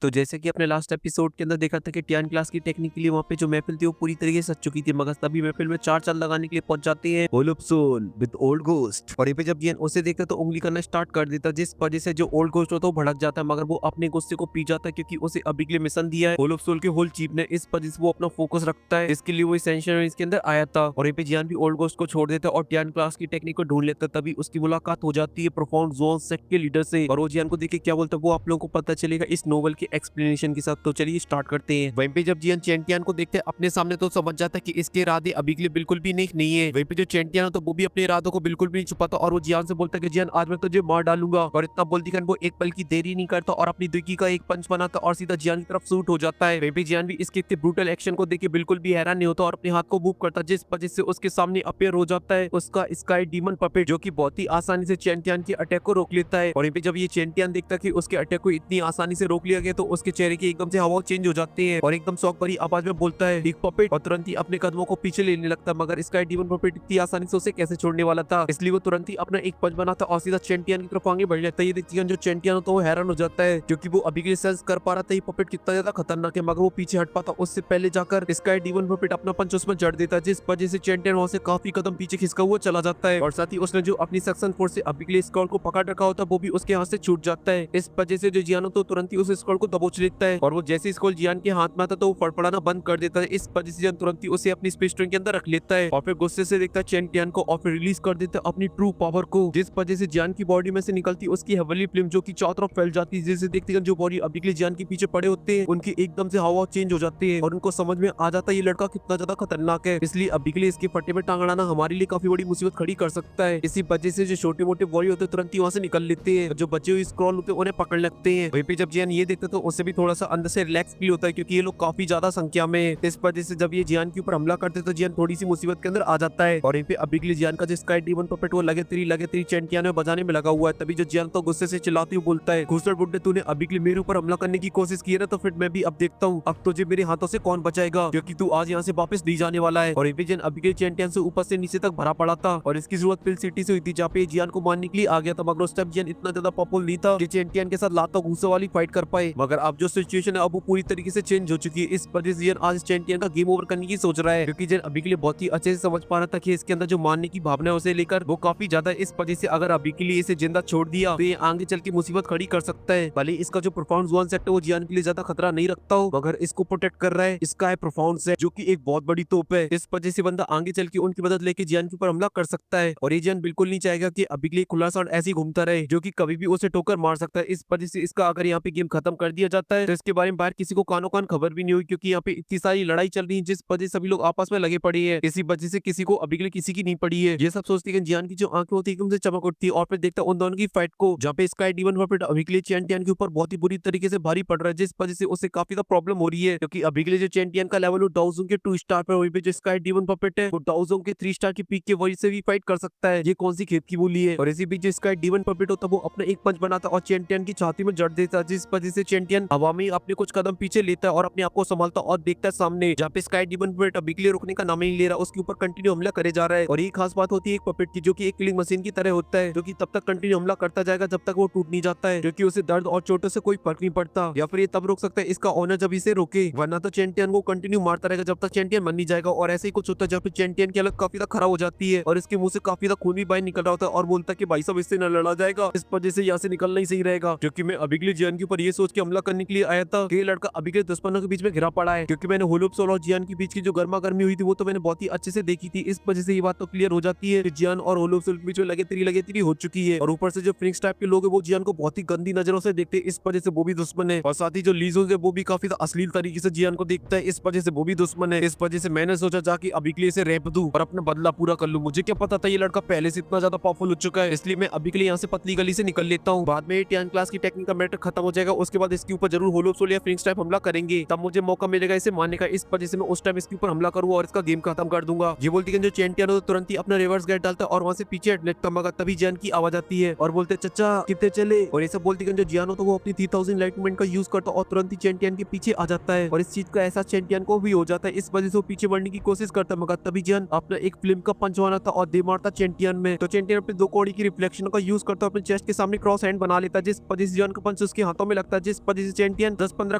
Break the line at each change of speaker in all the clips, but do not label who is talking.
तो जैसे कि अपने लास्ट एपिसोड के अंदर देखा था कि टियान क्लास की टेक्निकली वहाँ पे जो महफिल थी वो पूरी तरीके से सज चुकी थी, मगर तभी महफिल में चार चांद लगाने के लिए पहुंच जाते हैं होलोप्सोन विद ओल्ड घोस्ट। और ये पे जब जियान उसे देखता है तो उंगली करना स्टार्ट कर देता है, जिस वजह से जो ओल्ड घोस्ट होता है वो भड़क जाता है, मगर वो अपने गुस्से को पी जाता है क्योंकि उसे अभी के लिए मिशन दिया है होलोप्सोन के होल चीफ ने। इस वजह से वो अपना फोकस रखता है, इसके लिए वो एसेंशियल इसके अंदर आया था। और ये पे जियान भी ओल्ड घोस्ट को छोड़ देता है और टियान क्लास की टेक्निक को ढूंढ लेता है। तभी उसकी मुलाकात हो जाती है प्रोफाउंड जोन सेक्ट के लीडर से, और वो जियान को देख के क्या बोलता है वो आप लोगों को पता चलेगा इस नोवेल के एक्सप्लेनेशन के साथ। तो चलिए स्टार्ट करते हैं। वहीं पे जब जियान चैंटियन को देखते हैं अपने सामने तो समझ जाता है कि इसके इरादे अभी के लिए बिल्कुल भी नेक नहीं है। वहीं पे जो चैंटियन है तो वो भी अपने इरादों को बिल्कुल भी नहीं छुपाता और वो जियान से बोलता है कि जियान आज मैं तुझे मार डालूंगा। और इतना बोलती वो एक पल की देरी नहीं करता और अपनी दुकी का एक पंच बनाता और सीधा जियान की तरफ शूट हो जाता है। वहीं पे जियान भी इसके इतने ब्रूटल एक्शन को देख के बिल्कुल भी हैरान नहीं होता और अपने हाथ को मूव करता, जिस वजह से उसके सामने अपेयर हो जाता है उसका स्काई डीमन पपेट, जो कि बहुत ही आसानी से चैंटियन के अटैक को रोक लेता है। और वहीं पे जब ये चैंटियन देखता है कि उसके अटैक को इतनी आसानी से रोक लिया गया तो उसके चेहरे की एकदम से हवा चेंज हो जाती है और एकदम शौक भरी आवाज में बोलता है एक पपेट, और तुरंत ही अपने कदमों को पीछे लेने लगता है। मगर स्काई डीमन पपेट इतनी आसानी से उसे कैसे छोड़ने वाला था, इसलिए वो तुरंत ही अपना एक पंच बनाता और सीधा चैंटियन की तरफ आगे बढ़ जाता है। ये देखती है जो चैंटियन होता है वो हैरान हो जाता है क्योंकि वो अभी के लिए सेंस कर पा रहा था ये पपेट कितना ज्यादा खतरनाक है, मगर वो पीछे हट पाता उससे पहले जाकर स्काई डीमन पपेट अपना पंच उसमें जड़ देता है, जिस वजह से चैंटियन वहां से काफी कदम पीछे खिसका हुआ चला जाता है। और साथ ही उसने जो अपनी सक्शन फोर्स से अभी के लिए स्कॉल को पकड़ रखा होता है वो भी उसके हाथ से छूट जाता है। इस वजह से जो जियान तो तुरंत ही उस स्कॉल को दबोच लेता है और वो जैसे स्कॉल जियान के हाथ में आता तो वो फड़फड़ाना बंद कर देता है। इस वजह से जियान तुरंत ही उसे अपनी स्पेस ट्रेन के अंदर रख लेता है और फिर गुस्से से देखता है चैंटियन को और फिर रिलीज कर देता है अपनी ट्रू पावर को, जिस वजह से जियान की बॉडी में से निकलती उसकी हेवनली फ्लेम जो कि चारों तरफ फैल जाती है, जिसे देखते हैं जो बॉडी अभी के लिए जियान के पीछे पड़े होते हैं उनकी एकदम से हवा चेंज हो जाती है और उनको समझ में आ जाता है ये लड़का कितना ज्यादा खतरनाक है, इसलिए अभी के लिए इसके फटे में टांग अड़ाना हमारे लिए काफी बड़ी मुसीबत खड़ी कर सकता है। इसी वजह से जो छोटे मोटे बॉडी होते हैं तुरंत ही वहां से निकल लेते हैं, जो बचे हुए स्क्रॉल होते हैं उन्हें पकड़ लगते हैं। वहीं पे जब जियान ये देखते तो उससे भी थोड़ा सा अंदर से रिलैक्स फील होता है क्योंकि ये लोग काफी ज्यादा संख्या में है। इस वजह से जब ये जियान के ऊपर हमला करते तो जियान थोड़ी सी मुसीबत के अंदर आ जाता है और यहीं पे अभी के लिए जियान का जो स्काई डीमन पपेट वो लगे तेरी चैंटियन में बजाने में लगा हुआ है। तभी जो जियान तो गुस्से से चिल्लाते हुए बोलता है घुसड़ बुड्ढे तूने अभी के लिए मेरे ऊपर हमला करने की कोशिश की है ना, तो फिर मैं भी अब देखता हूँ अब तुझे मेरे हाथों से कौन बचाएगा, क्योंकि तू आज यहाँ से वापस नहीं जाने वाला है। और एविजन अभी के चैंटियन से ऊपर से नीचे तक भरा पड़ा था और इसकी जरूरत पिल सिटी से हुई थी जहाँ पे जियान को मारने के लिए आ गया था, मगर उस टाइम जियान इतना ज्यादा पावरफुल नहीं था कि चैंटियन के साथ लाता घूसे वाली फाइट कर पाए। मगर अब जो सिचुएशन है अब वो पूरी तरीके से चेंज हो चुकी है। इस वजह से जियान आज चैंटियन का गेम ओवर करने की सोच रहा है क्योंकि जियान अभी के लिए बहुत ही अच्छे से समझ पा रहा था कि इसके अंदर जो मारने की भावना है उसे लेकर वो काफी ज्यादा, इस वजह से अगर अभी के लिए इसे जिंदा छोड़ दिया तो ये आगे चल के मुसीबत खड़ी कर सकता है। भले इसका जो प्रोफाउंड जोन सेट है वो जियान के लिए ज्यादा खतरा नहीं रखता हो, मगर इसको प्रोटेक्ट कर रहा है इसका है प्रोफाउंड सेट जो कि एक बहुत बड़ी तोप है। इस वजह से बंदा आगे चल के उनकी मदद लेके जियान के ऊपर हमला कर सकता है और ये जियान बिल्कुल नहीं चाहेगा कि अभी के लिए खुला साउंड ऐसे ही घूमता रहे जो कि कभी भी उसे ठोकर मार सकता है। इस वजह से इसका अगर यहाँ पे गेम खत्म कर दिया जाता है तो इसके बारे में बाहर किसी को कानो कान खबर भी नहीं हुई क्योंकि यहाँ पे इतनी सारी लड़ाई चल रही है जिस वजह से सभी लोग आपस में लगे पड़ी है। इसी वजह से किसी को अभी के लिए किसी की नहीं पड़ी है। ये सब सोचती है जियान की जो आंखें होती है एकदम से चमक उठती है और फिर देखता उन दोनों की फाइट को जहाँ पे स्काई डीमन पपेट अभी के लिए चैंटियन के ऊपर बहुत ही बुरी तरीके से भारी पड़ रहा है, जिस वजह से उसे काफी ज्यादा प्रॉब्लम हो रही है क्योंकि अभी के लिए जो चैंटियन का लेवल वो डाउजोंग के 2 स्टार पर, वहीं पे जो स्काई डीमन पपेट है वो डाउजोंग के 3 स्टार की पीक के वजह से भी फाइट कर सकता है। ये कौन सी खेत की बोली है। और इसी बीच जो स्काई डीमन पपेट होता है वो अपना एक पंच बनाता और चैंटियन की छाती में जड़ देता, जिस वजह से चैंटियन हवा में अपने कुछ कदम पीछे लेता है और अपने आप को संभालता और देखता है सामने जहाँ पे स्काई डीमन पपेट अभी के लिए रुकने का नाम ही नहीं ले रहा, उसके ऊपर कंटिन्यू हमला करे जा रहा है। और ये खास बात होती है एक पपेट की जो कि एक किलिंग मशीन की तरह होता है जो कि तब तक कंटिन्यू हमला करता जाएगा जब तक वो टूट नहीं जाता है, क्योंकि उसे दर्द और चोटों से कोई फर्क नहीं पड़ता, या फिर ये तब रोक सकता है इसका ओनर जब इसे रोके, वरना तो चैंटियन को कंटिन्यू मारता रहेगा जब तक चैंटियन मर नहीं जाएगा। और ऐसे ही कुछ होता है जब चैंटियन की हालत काफी ज्यादा खराब हो जाती है और इसके मुंह से काफी ज्यादा खून भी बाहर निकल रहा होता है और बोलता है कि भाई साहब इससे न लड़ा जाएगा, इस वजह से यहाँ से निकलना ही सही रहेगा, क्योंकि मैं अभी के लिए जियान के ऊपर ये सोच के हमला करने के लिए आया था कि ये लड़का अभी के दुश्मनों के बीच में घिरा पड़ा है, क्योंकि मैंने होलोप्सोल और जियान के बीच की जो गर्मा गर्मी हुई थी वो तो मैंने बहुत ही अच्छे से देखी थी। इस वजह से ये बात तो क्लियर हो जाती है कि जियान और होलोप्सोल के बीच में लगे तेरी हो चुकी है और ऊपर से जो फ्रिंक्स टाइप के लोग है वो जियान को बहुत ही गंदी नजरों से देखते हैं, इस वजह से वो भी दुश्मन है। और साथ ही जो लीजो है वो भी काफी अश्लील तरीके से जियान को देखता है, इस वजह से वो भी दुश्मन है। इस वजह से मैंने सोचा जाके अभी के लिए इसे रैप दूं और अपना बदला पूरा कर लूं। मुझे क्या पता था ये लड़का पहले से इतना ज्यादा पावरफुल हो चुका है, इसलिए मैं अभी के लिए यहाँ से पतली गली से निकल लेता हूँ। बाद में टियान क्लास की टेक्निक का मैटर खत्म हो जाएगा, उसके बाद इसके ऊपर जरूर होलोप्सोल या फ्रिंक्स टाइप हमला करेंगे, तब मुझे मौका मिलेगा इसे मारने का। इस वजह से मैं उस टाइम इसके ऊपर हमला करूंगा और इसका गेम खत्म कर दूंगा। ये बोलती है जो चैंटियन हो तो तुरंत ही अपना रिवर्स गेट डालता है और वहां से पीछे हट लेता, मगर तभी जियान की आवाज आती है और बोलते चचा कितने चले। और ये सब बोलती है जो जियान हो तो वो अपनी 3000 लाइटमेंट का यूज करता और तुरंत ही चैंटियन के पीछे आ जाता है और इस चीज का एहसास चैंटियन को भी हो जाता है। इस वजह से वो पीछे बढ़ने की कोशिश करता है, मगर तभी जियान अपना एक फिल्म का पंच मारता था और दे मारता चैंटियन में। तो चैंटियन अपने 2 कौड़ी की रिफ्लेक्शन का यूज करता है अपने चेस्ट के सामने क्रॉस हैंड बना लेता है, जिस वजह से जियान का पंच उसके हाथों में लगता है, जिस वजह से चैंटियन 10-15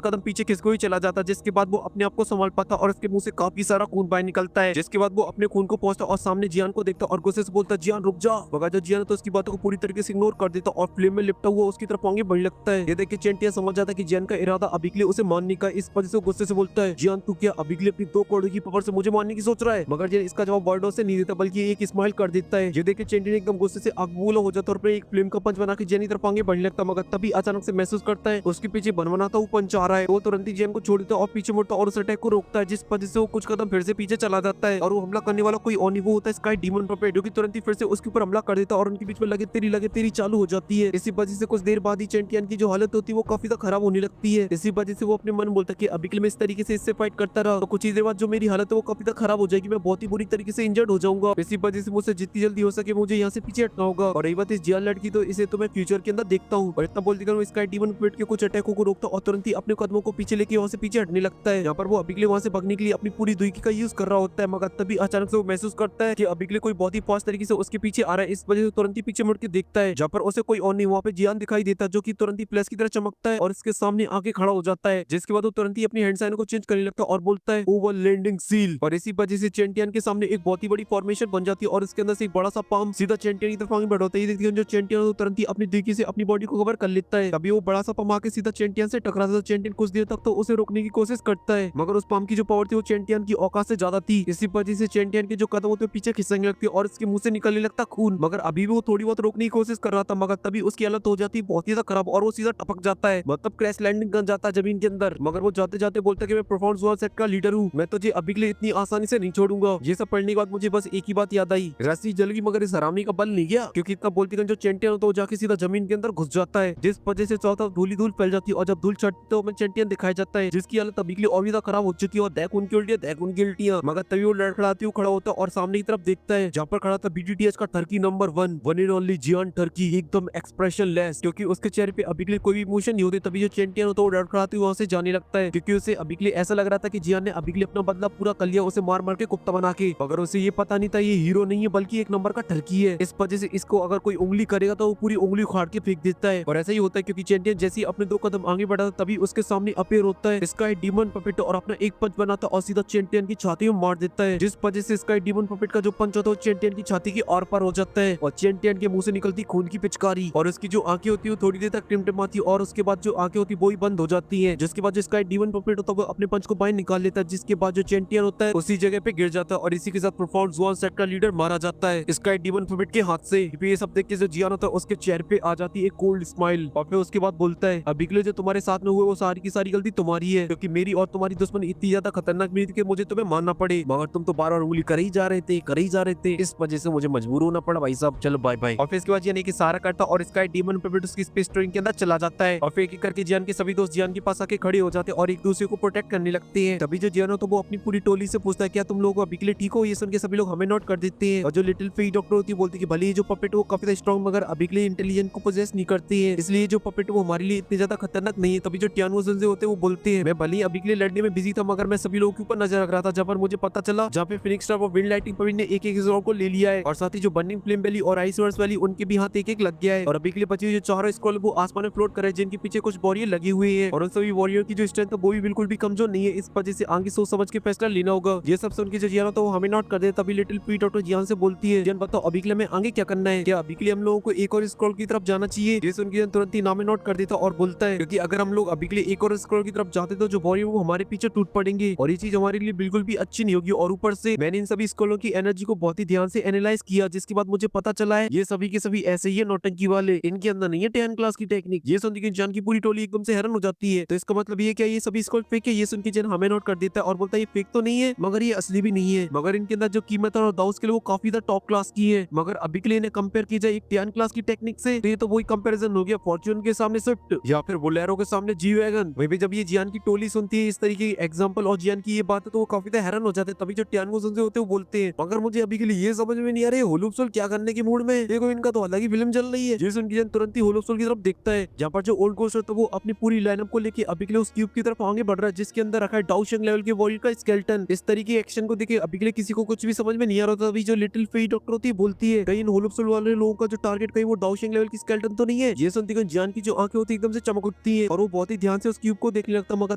कदम पीछे खिसको ही चला जाता, जिसके बाद वो अपने आप को संभाल पाता और उसके मुंह से काफी सारा खून बाहर निकलता है। जिसके बाद वो अपने खून को पहुंचता और सामने जियान को देखता और गुस्से से बोलता, जियान रुक जा। मगर जो जियान तो उसकी बातों को पूरी तरीके से इग्नोर कर देता और फ्लेम में लिपटा हुआ उसकी तरफ आगे बढ़ने लगता है। ये देख के चैंटियन समझ जाता है कि जियान का इरादा अभी के लिए उसे मारने का। इस वजह से वो गुस्से से बोलता है, जियान तू क्या अभी के लिए अपनी 2 करोड़ की पावर से मुझे मारने की सोच रहा है? मगर जियान इसका जवाब वर्डों से नहीं देता बल्कि एक स्माइल कर देता है। ये देख के चैंटियन एकदम गुस्से से आग बबूला हो जाता है और फिर एक फ्लेम का पंच बना के जियान की तरफ आगे बढ़ने लगता। मगर तभी अचानक से महसूस करता है उसके पीछे बनवनाता हुआ पंच आ रहा है। वो तुरंत ही जियान को छोड़ देता और पीछे मुड़ता और उस अटैक को रोकता है, जिस वजह से वो कुछ कदम फिर से पीछे चला जाता है। और वो हमला करने वाला कोई और नहीं, वो होता है स्काई डीमन पपेट, जो कि तुरंत ही फिर से उसके ऊपर हमला कर देता और उनके बीच में लगे तेरी चालू हो जाती है। इसी वजह से कुछ देर बाद ही चैंटियन की जो हालत होती है वो काफी ज्यादा खराब होने लगती है। इसी वजह से वो अपने मन बोलता है कि अभी के लिए मैं इस तरीके से इससे फाइट करता रहा तो कुछ ही देर बाद जो मेरी हालत है वो काफी ज्यादा खराब हो जाएगी, मैं बहुत ही बुरी तरीके से इंजर्ड हो जाऊंगा। इसी वजह से मुझसे जितनी जल्दी हो सके मुझे यहाँ से पीछे हटना होगा। और रही बात इस जियान लड़की, तो इसे तो मैं फ्यूचर के अंदर देखता हूँ। और इतना बोलते कर स्काई डीमन पपेट के कुछ अटैकों को रोकता और तुरंत ही अपने कदमों को पीछे लेके वहाँ से पीछे हटने लगता है। यहाँ पर वो अभी के लिए वहाँ से भागने के लिए अपनी पूरी दुई का यूज कर रहा होता है। मगर तभी अचानक से वो महसूस करता है कि अभी के लिए कोई बहुत ही फास्ट तरीके से उसके पीछे आ रहा है। इस वजह से तुरंत ही पीछे मुड़ के देखता है, जहाँ पर उसे कोई और नहीं, वहाँ पे जियान दिखाई देता है, जो कि तुरंत ही प्लस की तरह चमकता है और इसके सामने आके खड़ा हो जाता है। जिसके बाद वो तुरंत ही अपनी हैंड साइन को चेंज करने लगता है और बोलता है ओवर लैंडिंग सील। और इसी वजह से चैंटियन के सामने एक बहुत ही बड़ी फॉर्मेशन बन जाती है और इसके अंदर से एक बड़ा सा पाम सीधा चैंटियन की तरफ आगे बढ़ता है। देखिए जो चैंटियन तो तुरंत ही अपनी दिकी से अपनी बॉडी को कवर कर लेता है। तभी वो बड़ा सा पाम आके सीधा चैंटियन से टकराता है। चैंटियन कुछ देर तक तो उसे रोकने की कोशिश करता है, मगर उस पाम की जो पावर थी वो चैंटियन की औकात से ज्यादा थी। इसी वजह से चैंटियन के जो कदम होते हैं पीछे खिसकने लगती है और इसके मुंह से निकलने लगता खून। मगर अभी भी वो थोड़ी बहुत रोकने की कोशिश कर रहा था, मगर तभी उसकी हालत हो जाती है बहुत ही ज्यादा खराब और वो सीधा टपक जाता है, मतलब क्रैश लैंडिंग कर जाता है जमीन के अंदर। मगर वो जाते जाते बोलता है कि मैं प्रोफाउंड जोन सेट का लीडर हूँ, मैं तुझे अभी के लिए इतनी आसानी से नहीं छोड़ूंगा। ये सब पढ़ने के बाद मुझे बस एक ही बात याद आई, रस्सी जल गई मगर इस हरामी का बल नहीं गया, क्योंकि इतना बोलती जो चैंटियन होता है वो जाके सीधा जमीन के अंदर घुस जाता है, जिस वजह से चारों तरफ धूल ही धूल फैल जाती है। और जब धूल चढ़ती तो हमें चैंटियन दिखाया जाता है, जिसकी हालत अभी के लिए और भी ज्यादा खराब हो चुकी है और देख उनकी उल्टियां। मगर तभी वो लड़खड़ाती हुई खड़ा होता है और सामने की तरफ देखता है, जहाँ पर खड़ा था BTTH का टर्की नंबर 1 वन एंड ओनली जियान टर्की, एकदम एक्सप्रेशन लेस, क्योंकि उसके चेहरे पे अभी के लिए कोई भी इमोशन नहीं होती। तभी जो चैंटियन होता है वो लड़खड़ाते हुए वहां से जाने लगता है, क्योंकि उसे अभी के लिए ऐसा लग रहा था कि जियान ने अभी के लिए अपना बदला पूरा कर लिया, उसे मार मार के कुत्ता बना के। मगर उसे ये पता नहीं था ये हीरो नहीं है बल्कि एक नंबर का टर्की है। इस वजह से इसको अगर कोई उंगली करेगा तो वो पूरी उंगली उखाड़ के फेंक देता है। और ऐसा ही होता है क्योंकि चैंटियन जैसे ही अपने 2 कदम आगे बढ़ा तभी उसके सामने अपीयर होता है स्काई डीमन पपेट और अपना एक पंच बनाता और सीधा चैंटियन की छाती में मार देता है, जिस वजह से स्काई डीमन पपेट का जो पंच होता है वो चैंटियन की छाती की आर पार हो जाता है और चैंटियन के मुंह से निकलती खून की पिचकारी और उसकी जो आंखें होती है थोड़ी देर तक टिमटिमाती और उसके बाद जो आंखें होती है वो ही बंद हो जाती है। जिसके बाद जो स्काई डीमन पपेट होता है वो अपने पंच को बाहर निकाल लेता है, जिसके बाद जो चैंटियन होता है उसी जगह पे गिर जाता है और इसी के साथ प्रोफाउंड जोन सेट का लीडर मारा जाता है स्काई डीमन पपेट के हाथ से। ये सब देख के जो जियान होता है उसके चेहरे पे आ जाती है एक कोल्ड स्माइल और फिर उसके बाद बोलता है अभी के लिए जो तुम्हारे साथ में हुए वो सारी की सारी गलती तुम्हारी है, क्योंकि मेरी और तुम्हारी दुश्मनी इतनी ज्यादा खतरनाक मिली थी कि मुझे तुम्हें मानना पड़े, मगर तुम तो बार बार उंगली कर ही जा रहे थे, इस वजह से मुझे मजबूर होना पड़ा भाई साहब, चलो बाय बाय। और फिर इसके बाद जियान एक सारा करता और स्काई डीमन पपेट उसकी स्पेस ट्रेन के अंदर चला जाता है और फिर एक करके जियान के सभी दोस्त जियान के पास आके खड़े हो जाते हैं और एक दूसरे को प्रोटेक्ट करने लगते हैं। तभी जो जियान हो तो वो अपनी पूरी टोली से पूछता है क्या तुम लोग अभी के लिए ठीक हो? ये सुन के सभी लोग हमें नोट कर देते हैं और जो लिटिल फी डॉक्टर होती है बोलती है भले ही जो पपेट वो काफी स्ट्रॉन्ग मगर अभी के लिए इंटेलिजेंस को पोजेस नहीं करती है, इसलिए जो पपेट वो हमारे लिए इतने ज्यादा खतरनाक नहीं है। तभी जो टियानो जुनजे होते हैं वो बोलते हैं मैं भले ही अभी के लिए लड़ने में बिजी था मगर मैं सभी लोगों के ऊपर नजर रख रहा था, जब पर मुझे पता चला जहाँ पे फिनिक्स स्टार और विंड लाइटिंग पवेलियन ने एक स्क्रॉल को ले लिया है और साथ ही जो बर्निंग फ्लेम वैली और आइस वर्स वैली उनके भी हाथ एक लग गया है और अभी के लिए बची हुई जो 4 स्क्रॉल वो आसमान में फ्लोट कर रहे हैं, जिनके पीछे कुछ वॉरियर लगी हुई है और उन सभी वॉरियर की जो स्ट्रेंथ है वो भी बिल्कुल भी कमजोर नहीं है। इस वजह से आगे सोच समझ के फैसला लेना होगा। ये सब सुन के जो जियान तो हमें नोट कर दे। तभी लिटिल फी डॉक्टर जियान से बोलती है जियान बताओ अभी के लिए हमें आगे क्या करना है, क्या अभी के लिए हम लोगों को एक और स्क्रॉल की तरफ जाना चाहिए? ये सुन के तुरंत ही नाम नोट कर देता और बोलता है क्योंकि अगर हम लोग अभी के लिए एक और स्क्रॉल की तरफ जाते तो जो वॉरियर वो हमारे पीछे टूट पड़ेंगे और ये चीज हमारे लिए बिल्कुल भी अच्छी नहीं होगी। और ऊपर से मैंने इन सभी स्क्रॉलों की एनर्जी को बहुत ही ध्यान से एनालाइज किया, जिसके बाद मुझे पता चला है ये सभी के सभी ऐसे ही है नौटंकी वाले, इनके अंदर नहीं है 10 क्लास की टेक्निक। ये सुन के जान की पूरी टोली एकदम से हैरान हो जाती है। तो इसका मतलब ये क्या ये सभी स्क्रॉल फेक है? ये सुन के जन हमें नोट कर देता है और बोलता है ये फेक तो नहीं है मगर ये असली भी नहीं है, मगर इनके अंदर जो कीमत और दाव के लिए वो काफी ज्यादा टॉप क्लास की है। मगर अभी के लिए इन्हें कंपेयर की जाए एक 10 क्लास की टेक्निक से तो ये तो वही कंपैरिजन हो गया फॉर्च्यून के सामने स्विफ्ट या फिर बोलेरो के सामने जी वैगन। वहीं पे जब ये जियान की टोली सुनती है इस तरीके की एग्जांपल और जियान की ये बात है तो वो काफी ज्यादा हैरान हो जाते हैं। तभी जो टियानो जुनजे होते हैं वो बोलते हैं मगर मुझे अभी के लिए ये समझ में नहीं आ रहा है होलुप सोल क्या करने के मूड में, देखो इनका तो अलग ही फिल्म चल रही है। जिस उनकी तुरंत ही होलुप सोल की तरफ देखता है जहाँ पर जो ओल्ड गोस्ट है तो वो अपनी पूरी लाइनअप को लेके अभी के लिए उस क्यूब की तरफ आगे बढ़ रहा है जिसके अंदर रखा है डाउशिंग लेवल के वॉरियर का स्केलेटन। इस तरीके एक्शन को देखे अभी के लिए किसी को कुछ भी समझ में नहीं आ रहा था। अभी जो लिटिल फी डॉक्टर होती है बोलती है कहीं इन होलुप सोल वाले लोगों का जो टारगेट कहीं वो डाउशिंग लेवल की स्केलेटन तो नहीं है। ये सुनती जियान की जो आंखें होती है एकदम से चमक लगती है और वो बहुत ही ध्यान से उस क्यूब को देखने लगता है, मगर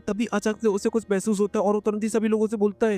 तभी अचानक से उसे कुछ महसूस होता है और वो तुरंत ही सभी लोगों से बोलता है,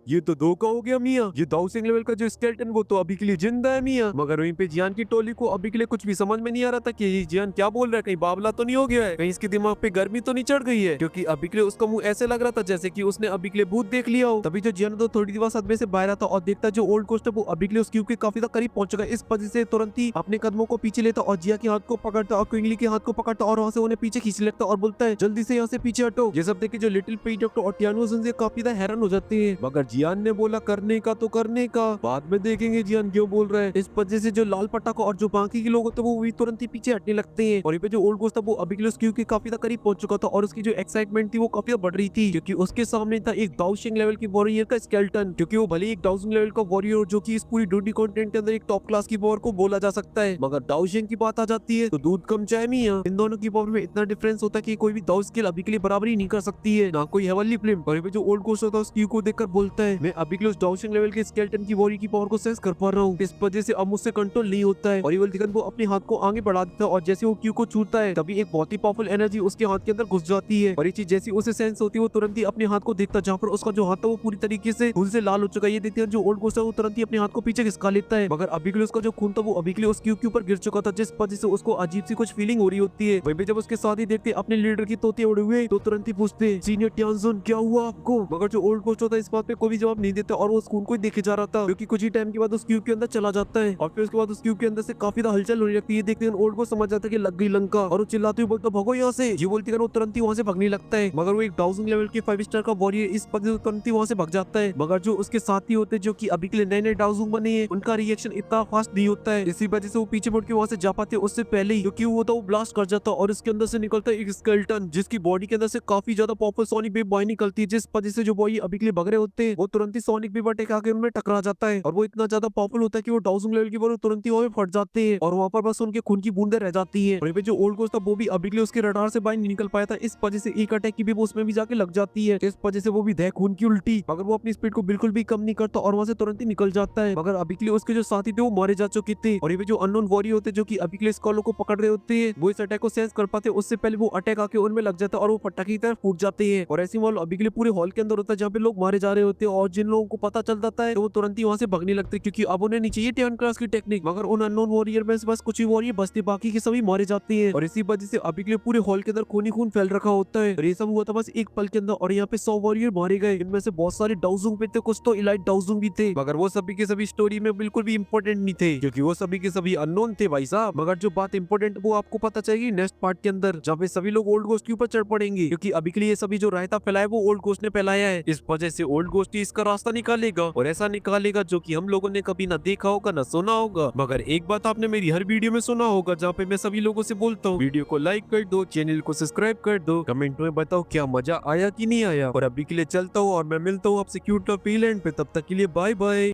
ये तो धोखा हो गया मियां, ये दाउसिंग लेवल का जो स्केलेटन वो तो अभी के लिए जिंदा है मियां। मगर वहीं पे जियान की टोली को अभी के लिए कुछ भी समझ में नहीं आ रहा था कि ये जियान क्या बोल रहा है, कहीं बावला तो नहीं हो गया है, कहीं इसके दिमाग पे गर्मी तो नहीं चढ़ गई है, क्योंकि अभी के लिए उसका मुंह ऐसे लग रहा था जैसे कि उसने अभी के लिए भूत देख लिया हो। तभी जो जियान तो थोड़ी देर सदमे से बाहर आता और देखता जो ओल्ड गोस्ट है वो अभी के लिए उस क्यूब के काफी करीब पहुंच चुका है। इस वजह से तुरंत ही अपने कदमों को पीछे लेता और जिया के हाथ को पकड़ता और क्विंगली के हाथ को पकड़ता और वहां से उन्हें पीछे खींच लेता और बोलता है जल्दी से यहाँ से पीछे हटो। ये सब देख के जो लिटिल पी डॉक्टर और टियानो से काफी हैरान हो जाते हैं, मगर जियान ने बोला करने का तो करने का, बाद में देखेंगे जियान क्यों बोल रहा है। इस वजह से जो लाल पटाखा और जो बाकी के लोग होते हैं वो भी तुरंत ही पीछे हटने लगते हैं और ये पे जो ओल्ड गोस्ट था वो अभी के लिए उस क्यूब के काफी करीब पहुंच चुका था और उसकी जो एक्साइटमेंट थी वो काफी बढ़ रही थी, क्योंकि उसके सामने था एक दाउशिंग लेवल की वॉरियर का स्केलेटन, क्योंकि वो भले एक दाउशिंग लेवल का वॉरियर जो कि इस पूरी डूडी कॉन्टिनेंट के अंदर एक टॉप क्लास की पावर को बोला जा सकता है, मगर दाउशिंग की बात आ जाती है तो दूध कम चाय मियां। इन दोनों की पावर में इतना डिफरेंस होता है कि कोई भी दाउ स्किल अभी के लिए बराबरी नहीं कर सकती है, ना कोई हेवनली फ्लेम। और ये पे जो ओल्ड गोस्ट होता है उस क्यूब को देखकर बोलता है मैं अभी के लिए उस दाउशिंग लेवल के स्केलेटन की वॉरियर की पावर को सेंस कर पा रहा हूँ, इस वजह से अब मुझसे कंट्रोल नहीं होता है। और ये दिखन वो अपने हाथ को आगे बढ़ा देता है और जैसे वो क्यूब को छूता है तभी एक बहुत ही पावरफुल एनर्जी उसके हाथ के अंदर घुस जाती है और ये चीज जैसी उसे सेंस होती है वो तुरंत ही अपने हाथ को देखता जहाँ पर उसका जो हाथ था वो पूरी तरीके से खून से लाल हो चुका है। ये देखते हैं जो ओल्ड गोस्ट है वो तुरंत ही अपने हाथ को पीछे खिसका लेता है, मगर अभी के लिए उसका जो खून था वो अभी के लिए उस क्यूब के ऊपर गिर चुका था, जिस वजह से उसको अजीब सी कुछ फीलिंग हो रही होती है। वहीं पे जब उसके साथ ही देखते अपने लीडर की तोते उड़े हुए तो तुरंत ही पूछते सीनियर टियानजुन क्या हुआ आपको, मगर जो ओल्ड गोस्ट होता है इस बात पे कोई भी जवाब नहीं देता और वो उस खून को ही देखे जा रहा था, क्योंकि कुछ ही टाइम के बाद उस क्यूब के अंदर चला जाता है और फिर उसके बाद उस क्यूब के अंदर से काफी ज्यादा हलचल होने लगती है। देखते हैं ओल्ड को समझ जाता है कि लग गई लंका और वो चिल्लाते हुए बोलता भगो यहाँ से। ये बोलती है वो तुरंत ही वहाँ से भगने लगता है, मगर वो एक डाउजिंग लेवल के 5 स्टार का वॉरियर इस वजह से तुरंत ही वहाँ से भग जाता है, मगर जो उसके साथी होते हैं जो कि अभी के लिए नए नए डाउजिंग बने हैं उनका रिएक्शन इतना फास्ट नहीं होता है, इसी वजह से वो पीछे मुड़ के वहाँ से जा पाते उससे पहले ही, क्योंकि वो तो ब्लास्ट कर जाता और इसके अंदर से निकलता है एक स्केलेटन जिसकी बॉडी के अंदर से काफी ज्यादा पावरफुल सोनिक वेव बॉय निकलती है, जिस वजह से जो बॉय अभी के लिए भग रहे होते हैं वो तुरंत ही सोनिक वेव अटैक आके उनमें टकरा जाता है और वो इतना ज्यादा पावरफुल होता है कि वो डाउजिंग लेवल की बॉडी तुरंत ही वहाँ फट जाते हैं और वहाँ पर बस उनके खून की बूंदे रह जाती है। और ये जो ओल्ड गोस्ट था वो भी अभी के लिए उसके रडार से बाहर नहीं निकल पाया था, इस वजह से एक अटैक की भी वो उसमें भी जाके लग जाती है, इस वजह से वो भी दे खून की उल्टी, मगर वो अपनी स्पीड को बिल्कुल भी कम नहीं करता और वहाँ से तुरंत ही निकल जाता है, मगर अभी के लिए उसके जो साथी थे वो मारे जा चुके थे। और ये जो अननोन वॉरियर होते जो कि अभी के लिए स्कॉलों को पकड़ रहे होते हैं वो इस अटैक को सेंस कर पाते उससे पहले वो अटैक आके उनमें लग जाता है और वो पटाखे की तरह फूट जाते हैं और ऐसी माहौल अभी के लिए पूरे हॉल के अंदर होता है जहाँ पे लोग मारे जा रहे होते हैं और जिन लोगों को पता चल जाता है तो वो तुरंत ही वहाँ से भगने लगते हैं, क्योंकि अब उन्हें नहीं चाहिए 10 क्लास की टेक्निक, मगर उन अननोन वॉरियर में से बस कुछ ही वॉरियर बचते बाकी के सभी मारे जाते हैं और इसी वजह से अभी के लिए पूरे हॉल के अंदर खून ही खून फैल रखा होता है। और ये सब हुआ था बस एक पल के अंदर और यहाँ पे 100 वॉरियर मारे गए, इनमें से बहुत सारे डाउजुंग भी थे, कुछ तो इलाइट डाउजुंग भी थे, मगर वो सभी के सभी स्टोरी में बिल्कुल भी इंपॉर्टेंट नहीं थे क्योंकि वो सभी के सभी अननोन थे भाई साहब। मगर जो बात इंपॉर्टेंट वो आपको पता चलेगी नेक्स्ट पार्ट के अंदर जहाँ पे सभी लोग ओल्ड गोस्ट के ऊपर चढ़ पड़ेंगे, क्योंकि अभी के लिए सभी जो रायता फैलाया वो ओल्ड गोस्ट ने फैलाया है, इस वजह से ओल्ड गोस्ट ही इसका रास्ता निकालेगा और ऐसा निकालेगा जो कि हम लोगों ने कभी ना देखा होगा ना सुना होगा। मगर एक बात आपने मेरी हर वीडियो में सुना होगा जहाँ पे मैं सभी लोगों से बोलता हूँ वीडियो को लाइक कर दो, चैनल को सब्सक्राइब कर दो, कमेंट में बताओ क्या मजा आया कि नहीं आया। और अभी के लिए चलता हूँ और मैं मिलता हूँ आपसे क्यूट पीलैंड पे, तब तक के लिए बाय बाय।